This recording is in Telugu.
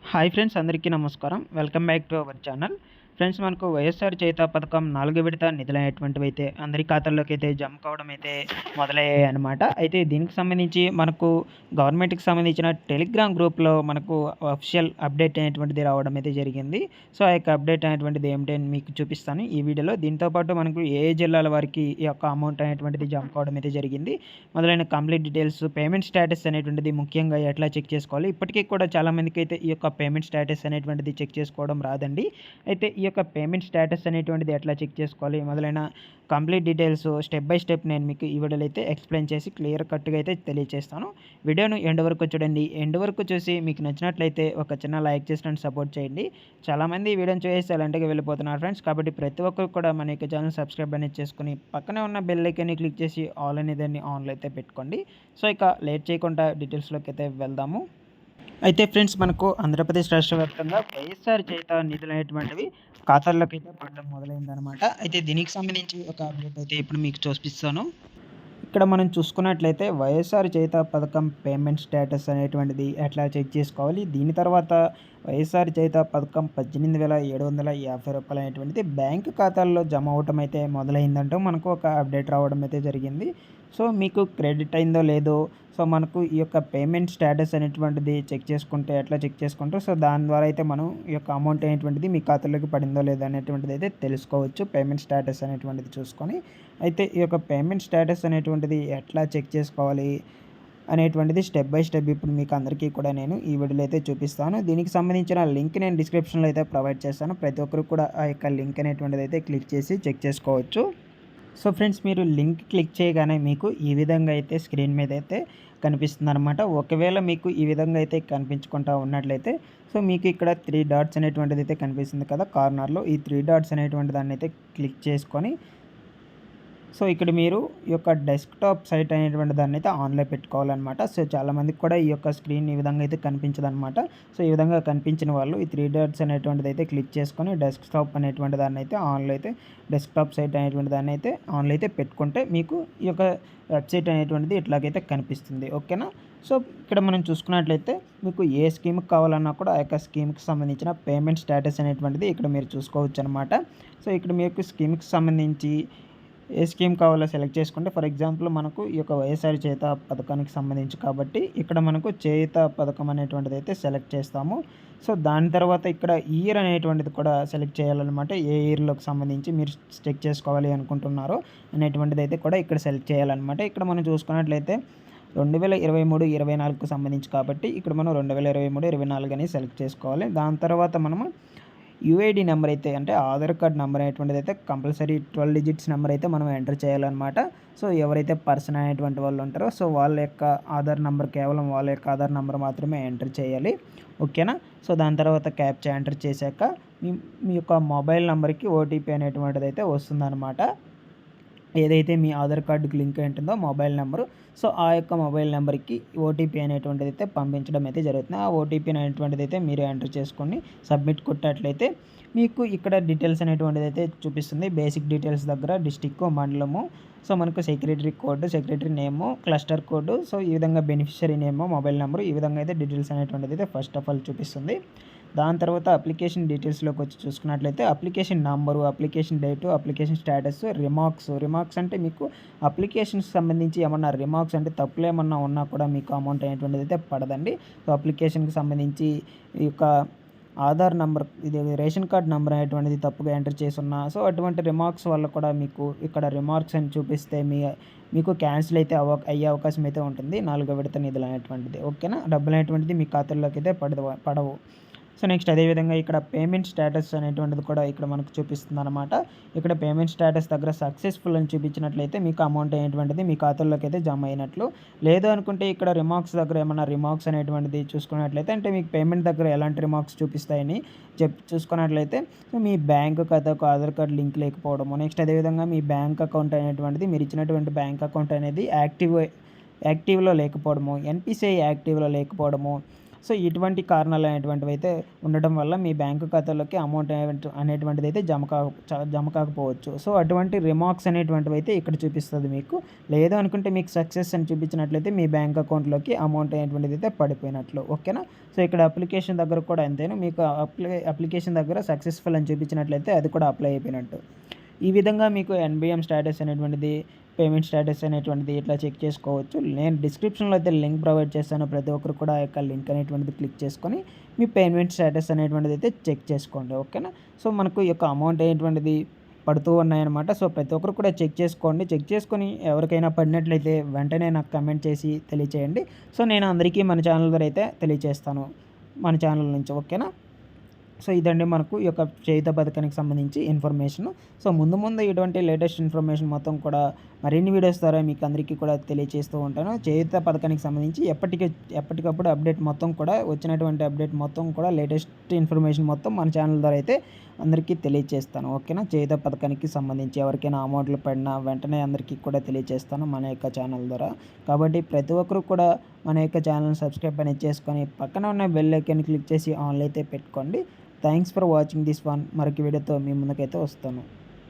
హాయ్ ఫ్రెండ్స్, అందరికీ నమస్కారం. Welcome back to our channel. Friends, మనకు వైఎస్ఆర్ చేయూత పథకం 4 విడత నిధులనేటువంటివైతే అందరి ఖాతాల్లోకైతే జమ కావడం అయితే మొదలయ్యాయన్నమాట. అయితే దీనికి సంబంధించి మనకు గవర్నమెంట్‌కి సంబంధించిన టెలిగ్రామ్ గ్రూప్‌లో మనకు అఫీషియల్ అప్డేట్ అనేటువంటిది రావడం అయితే జరిగింది. సో, ఆ యొక్క అప్డేట్ అనేటువంటిది ఏమిటి అని మీకు చూపిస్తాను ఈ వీడియోలో. దీంతో పాటు మనకు ఏ ఏ జిల్లాల వారికి ఈ యొక్క అమౌంట్ అనేటువంటిది జమ కావడం అయితే జరిగింది. మొదలైన కంప్లీట్ డీటెయిల్స్, పేమెంట్ స్టేటస్ అనేటువంటిది ముఖ్యంగా ఎట్లా చెక్ చేసుకోవాలి. ఇప్పటికీ కూడా చాలామందికైతే ఈ యొక్క పేమెంట్ స్టేటస్ అనేటువంటిది చెక్ చేసుకోవడం రాదండి. అయితే ఈ యొక్క పేమెంట్ స్టేటస్ అనేటువంటిది ఎట్లా చెక్ చేసుకోవాలి, మొదలైన complete details step by step నేను మీకు ఈ వీడియోలో అయితే ఎక్స్ప్లెయిన్ చేసి క్లియర్ కట్గా అయితే తెలియజేస్తాను. వీడియోను ఎండ్ వరకు చూడండి. ఎండ్ వరకు చూసి మీకు నచ్చినట్లయితే ఒక చిన్న లైక్ చేసి నన్ను సపోర్ట్ చేయండి. చాలామంది ఈ వీడియోని చూసి సైలెంట్గా వెళ్ళిపోతున్నారు ఫ్రెండ్స్. కాబట్టి ప్రతి ఒక్కరు కూడా మన యొక్క ఛానల్ సబ్స్క్రైబ్ అనేది చేసుకుని పక్కనే ఉన్న బెల్ ఐకాన్ని క్లిక్ చేసి ఆల్ అనేదాన్ని ఆన్లో అయితే పెట్టుకోండి. సో, ఇక లేట్ చేయకుండా డీటెయిల్స్లోకి అయితే వెళ్దాము. అయితే ఫ్రెండ్స్, మనకు ఆంధ్రప్రదేశ్ రాష్ట్ర వ్యాప్తంగా వైఎస్ఆర్ చేయూత నిధులనేటువంటివి ఖాతాల్లోకైతే పడడం మొదలైందనమాట. అయితే దీనికి సంబంధించి ఒక అప్డేట్ అయితే ఇప్పుడు మీకు చూపిస్తాను. ఇక్కడ మనం చూసుకున్నట్లయితే వైఎస్ఆర్ చేయూత పథకం పేమెంట్ స్టేటస్ అనేటువంటిది ఎట్లా చెక్ చేసుకోవాలి. దీని తర్వాత వైఎస్ఆర్ చేయూత పథకం 18,750 రూపాయలు అనేటువంటిది బ్యాంకు ఖాతాల్లో జమ అవటం అయితే మొదలైందంటూ మనకు ఒక అప్డేట్ రావడం అయితే జరిగింది. సో, మీకు క్రెడిట్ అయిందో లేదో, సో మనకు ఈ యొక్క పేమెంట్ స్టేటస్ అనేటువంటిది చెక్ చేసుకుంటే ఎట్లా చెక్ చేసుకుంటారు. సో, దాని ద్వారా అయితే మనం ఈ యొక్క అమౌంట్ అనేటువంటిది మీ ఖాతాలోకి పడిందో లేదో అనేటువంటిది అయితే తెలుసుకోవచ్చు, పేమెంట్ స్టేటస్ అనేటువంటిది చూసుకొని. అయితే ఈ యొక్క పేమెంట్ స్టేటస్ అనేటువంటిది ఎట్లా చెక్ చేసుకోవాలి అనేటువంటిది స్టెప్ బై స్టెప్ ఇప్పుడు మీకు అందరికీ కూడా నేను ఈ వీడియోలో అయితే చూపిస్తాను. దీనికి సంబంధించిన లింక్ నేను డిస్క్రిప్షన్లో అయితే ప్రొవైడ్ చేస్తాను. ప్రతి ఒక్కరు కూడా ఆ యొక్క లింక్ అనేటువంటిది అయితే క్లిక్ చేసి చెక్ చేసుకోవచ్చు. సో ఫ్రెండ్స్, మీరు లింక్ క్లిక్ చేయగానే మీకు ఈ విధంగా అయితే స్క్రీన్ మీద అయితే కనిపిస్తుందన్నమాట. ఒకవేళ మీకు ఈ విధంగా అయితే కనిపించకుండా ఉన్నట్లయితే, సో మీకు ఇక్కడ 3 డాట్స్ అనేటువంటిది అయితే కనిపిస్తుంది కదా కార్నర్లో. ఈ 3 డాట్స్ అనేటువంటి దాన్ని అయితే క్లిక్ చేసుకొని, సో ఇక్కడ మీరు ఈ యొక్క డెస్క్టాప్ సైట్ అనేటువంటి దాన్ని అయితే ఆన్లో పెట్టుకోవాలన్నమాట. సో చాలామందికి కూడా ఈ యొక్క స్క్రీన్ ఈ విధంగా అయితే కనిపించదనమాట. సో ఈ విధంగా కనిపించిన వాళ్ళు ఈ 3 డాట్స్ అనేటువంటిది అయితే క్లిక్ చేసుకొని డెస్క్టాప్ అనేటువంటి దాన్ని అయితే ఆన్లో అయితే, డెస్క్టాప్ సైట్ అనేటువంటి దాన్ని అయితే ఆన్లో అయితే పెట్టుకుంటే మీకు ఈ యొక్క వెబ్సైట్ అనేటువంటిది ఇట్లాగైతే కనిపిస్తుంది. ఓకేనా. సో ఇక్కడ మనం చూసుకున్నట్లయితే మీకు ఏ స్కీమ్కి కావాలన్నా కూడా ఆ యొక్క స్కీమ్కి సంబంధించిన పేమెంట్ స్టేటస్ అనేటువంటిది ఇక్కడ మీరు చూసుకోవచ్చు అనమాట. సో ఇక్కడ మీకు స్కీమ్కి సంబంధించి ఏ స్కీమ్ కావాలో సెలెక్ట్ చేసుకుంటే, ఫర్ ఎగ్జాంపుల్ మనకు ఈ యొక్క వైఎస్ఆర్ చేయూత పథకానికి సంబంధించి కాబట్టి ఇక్కడ మనకు చేయూత పథకం అనేటువంటిది అయితే సెలెక్ట్ చేస్తాము. సో దాని తర్వాత ఇక్కడ ఇయర్ అనేటువంటిది కూడా సెలెక్ట్ చేయాలన్నమాట. ఏ ఇయర్లోకి సంబంధించి మీరు చెక్ చేసుకోవాలి అనుకుంటున్నారో అనేటువంటిది అయితే కూడా ఇక్కడ సెలెక్ట్ చేయాలన్నమాట. ఇక్కడ మనం చూసుకున్నట్లయితే 2023-24కు సంబంధించి కాబట్టి ఇక్కడ మనం 2023-24 అని సెలెక్ట్ చేసుకోవాలి. దాని తర్వాత మనము యూఐడి నెంబర్ అయితే, అంటే ఆధార్ కార్డ్ నెంబర్ అనేటువంటిది అయితే కంపల్సరీ 12 డిజిట్స్ నెంబర్ అయితే మనం ఎంటర్ చేయాలన్నమాట. సో ఎవరైతే పర్సన్ అనేటువంటి వాళ్ళు ఉంటారో, సో వాళ్ళ యొక్క ఆధార్ నెంబర్, కేవలం వాళ్ళ యొక్క ఆధార్ నెంబర్ మాత్రమే ఎంటర్ చేయాలి. ఓకేనా. సో దాని తర్వాత క్యాప్చా ఎంటర్ చేశాక మీ యొక్క మొబైల్ నెంబర్కి ఓటీపీ అనేటువంటిది అయితే వస్తుందన్నమాట. ఏదైతే మీ ఆధార్ కార్డుకి లింక్ అయి ఉంటుందో మొబైల్ నెంబరు, సో ఆ యొక్క మొబైల్ నెంబర్కి ఓటీపీ అనేటువంటిది అయితే పంపించడం అయితే జరుగుతుంది. ఆ ఓటీపీ అనేటువంటిది అయితే మీరు ఎంటర్ చేసుకొని సబ్మిట్ కొట్టినట్లయితే మీకు ఇక్కడ డీటెయిల్స్ అనేటువంటిది అయితే చూపిస్తుంది. బేసిక్ డీటెయిల్స్ దగ్గర డిస్టిక్, మండలము, సో మనకు సెక్రటరీ కోడ్, సెక్రటరీ నేము, క్లస్టర్ కోడ్, సో ఈ విధంగా బెనిఫిషరీ నేము, మొబైల్ నెంబరు, ఈ విధంగా అయితే డీటెయిల్స్ అనేటువంటిది అయితే ఫస్ట్ ఆఫ్ ఆల్ చూపిస్తుంది. దాని తర్వాత అప్లికేషన్ డీటెయిల్స్లోకి వచ్చి చూసుకున్నట్లయితే application number, application date, application status, remarks అంటే మీకు అప్లికేషన్కి సంబంధించి ఏమన్నా రిమార్క్స్ అంటే తప్పులు ఏమన్నా ఉన్నా కూడా మీకు అమౌంట్ అనేటువంటిది అయితే పడదండి. సో అప్లికేషన్కి సంబంధించి ఈ యొక్క ఆధార్ నెంబర్, ఇది రేషన్ కార్డ్ నెంబర్ అనేటువంటిది తప్పుగా ఎంటర్ చేసి ఉన్నా, సో అటువంటి రిమార్క్స్ వల్ల కూడా మీకు ఇక్కడ రిమార్క్స్ అని చూపిస్తే మీకు క్యాన్సిల్ అయితే అయ్యే అవకాశం అయితే ఉంటుంది 4వ విడత నిధులు అనేటువంటిది. ఓకేనా. డబ్బులు అనేటువంటిది మీ ఖాతాల్లోకి అయితే పడవు. సో నెక్స్ట్ అదేవిధంగా ఇక్కడ పేమెంట్ స్టేటస్ అనేటువంటిది కూడా ఇక్కడ మనకు చూపిస్తుంది అనమాట. ఇక్కడ పేమెంట్ స్టేటస్ దగ్గర సక్సెస్ఫుల్ అని చూపించినట్లయితే మీకు అమౌంట్ అనేటువంటిది మీ ఖాతాల్లోకి అయితే జమ అయినట్లు. లేదు అనుకుంటే ఇక్కడ రిమార్క్స్ దగ్గర ఏమన్నా రిమార్క్స్ అనేటువంటిది చూసుకున్నట్లయితే, అంటే మీకు పేమెంట్ దగ్గర ఎలాంటి రిమార్క్స్ చూపిస్తాయని చూసుకున్నట్లయితే, సో మీ బ్యాంక్ ఖాతాకు ఆధార్ కార్డ్ లింక్ లేకపోవడము, నెక్స్ట్ అదేవిధంగా మీ బ్యాంక్ అకౌంట్ అనేటువంటిది, మీరు ఇచ్చినటువంటి బ్యాంక్ అకౌంట్ అనేది యాక్టివ్లో లేకపోవడము, ఎన్పిసిఐ యాక్టివ్లో లేకపోవడము, సో ఇటువంటి కారణాలు అనేటువంటివి అయితే ఉండడం వల్ల మీ బ్యాంకు ఖాతాలోకి అమౌంట్ అనేటువంటిది అయితే జమ కాకపోవచ్చు. సో అటువంటి రిమార్క్స్ అనేటువంటివి అయితే ఇక్కడ చూపిస్తుంది మీకు. లేదు అనుకుంటే మీకు సక్సెస్ అని చూపించినట్లయితే మీ బ్యాంక్ అకౌంట్లోకి అమౌంట్ అనేటువంటిది అయితే పడిపోయినట్లు. ఓకేనా. సో ఇక్కడ అప్లికేషన్ దగ్గర కూడా అంతేనా, మీకు అప్లికేషన్ దగ్గర సక్సెస్ఫుల్ అని చూపించినట్లయితే అది కూడా అప్లై అయిపోయినట్టు. ఈ విధంగా మీకు ఎన్బిఎం స్టేటస్ అనేటువంటిది, పేమెంట్ స్టేటస్ అనేటువంటిది ఇట్లా చెక్ చేసుకోవచ్చు. నేను డిస్క్రిప్షన్లో అయితే లింక్ ప్రొవైడ్ చేస్తాను. ప్రతి ఒక్కరు కూడా ఆ యొక్క లింక్ అనేటువంటిది క్లిక్ చేసుకొని మీ పేమెంట్ స్టేటస్ అనేటువంటిది అయితే చెక్ చేసుకోండి. ఓకేనా. సో మనకు ఈ యొక్క అమౌంట్ అనేటువంటిది పడుతూ ఉన్నాయన్నమాట. సో ప్రతి ఒక్కరు కూడా చెక్ చేసుకోండి. చెక్ చేసుకొని ఎవరికైనా పడినట్లయితే వెంటనే నాకు కమెంట్ చేసి తెలియచేయండి. సో నేను అందరికీ మన ఛానల్ ద్వారా అయితే తెలియచేస్తాను, మన ఛానల్ నుంచి. ఓకేనా. సో ఇదండి మనకు ఈ యొక్క చేయూత పథకానికి సంబంధించి ఇన్ఫర్మేషన్. సో ముందు ఇటువంటి లేటెస్ట్ ఇన్ఫర్మేషన్ మొత్తం కూడా మరిన్ని వీడియోస్ ద్వారా మీకు అందరికీ కూడా తెలియజేస్తూ ఉంటాను. చేయూత పథకానికి సంబంధించి ఎప్పటికప్పుడు అప్డేట్ మొత్తం కూడా, వచ్చినటువంటి అప్డేట్ మొత్తం కూడా, లేటెస్ట్ ఇన్ఫర్మేషన్ మొత్తం మన ఛానల్ ద్వారా అయితే అందరికీ తెలియజేస్తాను. ఓకేనా. చేయూత పథకానికి సంబంధించి ఎవరికైనా అమౌంట్లు పడినా వెంటనే అందరికీ కూడా తెలియజేస్తాను మన యొక్క ఛానల్ ద్వారా. కాబట్టి ప్రతి ఒక్కరు కూడా మన యొక్క ఛానల్ సబ్స్క్రైబ్ అనేది చేసుకొని పక్కన ఉన్న బెల్ ఐకాన్ క్లిక్ చేసి ఆన్లో అయితే పెట్టుకోండి. Thanks for watching this one. మరొక వీడియోతో మీ ముందుకైతే వస్తాను.